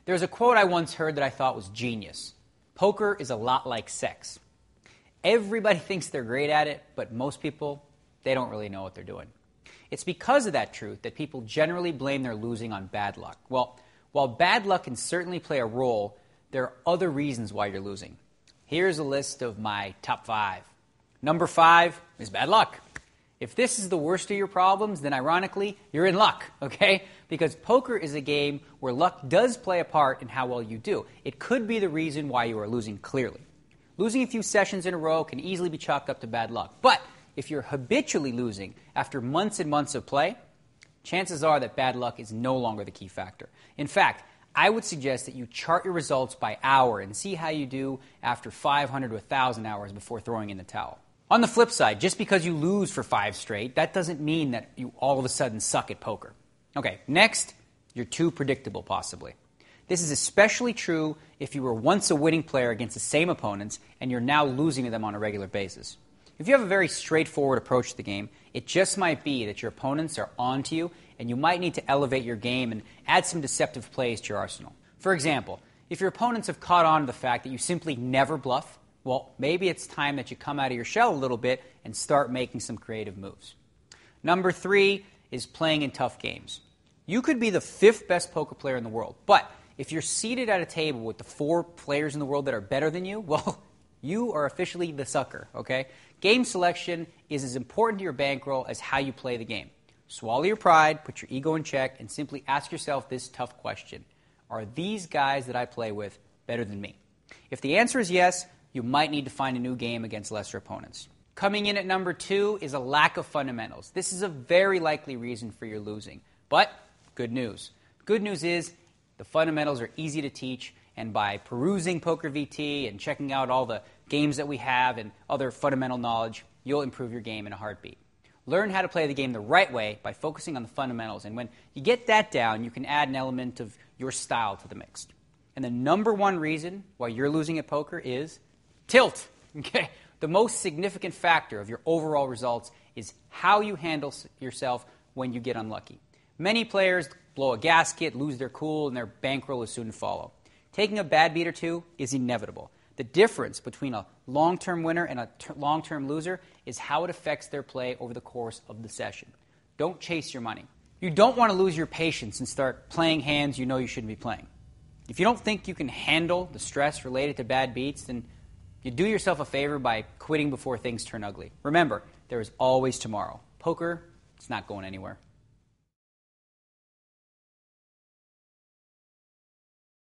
There's a quote I once heard that I thought was genius. Poker is a lot like sex. Everybody thinks they're great at it, but most people, they don't really know what they're doing. It's because of that truth that people generally blame their losing on bad luck. Well, while bad luck can certainly play a role, there are other reasons why you're losing. Here's a list of my top 5. Number 5 is bad luck. If this is the worst of your problems, then ironically, you're in luck, okay? Because poker is a game where luck does play a part in how well you do. It could be the reason why you are losing clearly. Losing a few sessions in a row can easily be chalked up to bad luck. But if you're habitually losing after months and months of play, chances are that bad luck is no longer the key factor. In fact, I would suggest that you chart your results by hour and see how you do after 500 to 1,000 hours before throwing in the towel. On the flip side, just because you lose for 5 straight, that doesn't mean that you all of a sudden suck at poker. Okay, next, you're too predictable, possibly. This is especially true if you were once a winning player against the same opponents and you're now losing to them on a regular basis. If you have a very straightforward approach to the game, it just might be that your opponents are on to you and you might need to elevate your game and add some deceptive plays to your arsenal. For example, if your opponents have caught on to the fact that you simply never bluff, well, maybe it's time that you come out of your shell a little bit and start making some creative moves. Number 3 is playing in tough games. You could be the 5th best poker player in the world, but if you're seated at a table with the 4 players in the world that are better than you, well, you are officially the sucker, okay? Game selection is as important to your bankroll as how you play the game. Swallow your pride, put your ego in check, and simply ask yourself this tough question. Are these guys that I play with better than me? If the answer is yes, you might need to find a new game against lesser opponents. Coming in at number 2 is a lack of fundamentals. This is a very likely reason for your losing. But good news. Good news is the fundamentals are easy to teach, and by perusing PokerVT and checking out all the games that we have and other fundamental knowledge, you'll improve your game in a heartbeat. Learn how to play the game the right way by focusing on the fundamentals, and when you get that down, you can add an element of your style to the mix. And the number 1 reason why you're losing at poker is tilt. Okay? The most significant factor of your overall results is how you handle yourself when you get unlucky. Many players blow a gasket, lose their cool, and their bankroll is soon to follow. Taking a bad beat or two is inevitable. The difference between a long-term winner and a long-term loser is how it affects their play over the course of the session. Don't chase your money. You don't want to lose your patience and start playing hands you know you shouldn't be playing. If you don't think you can handle the stress related to bad beats, then you do yourself a favor by quitting before things turn ugly. Remember, there is always tomorrow. Poker, it's not going anywhere.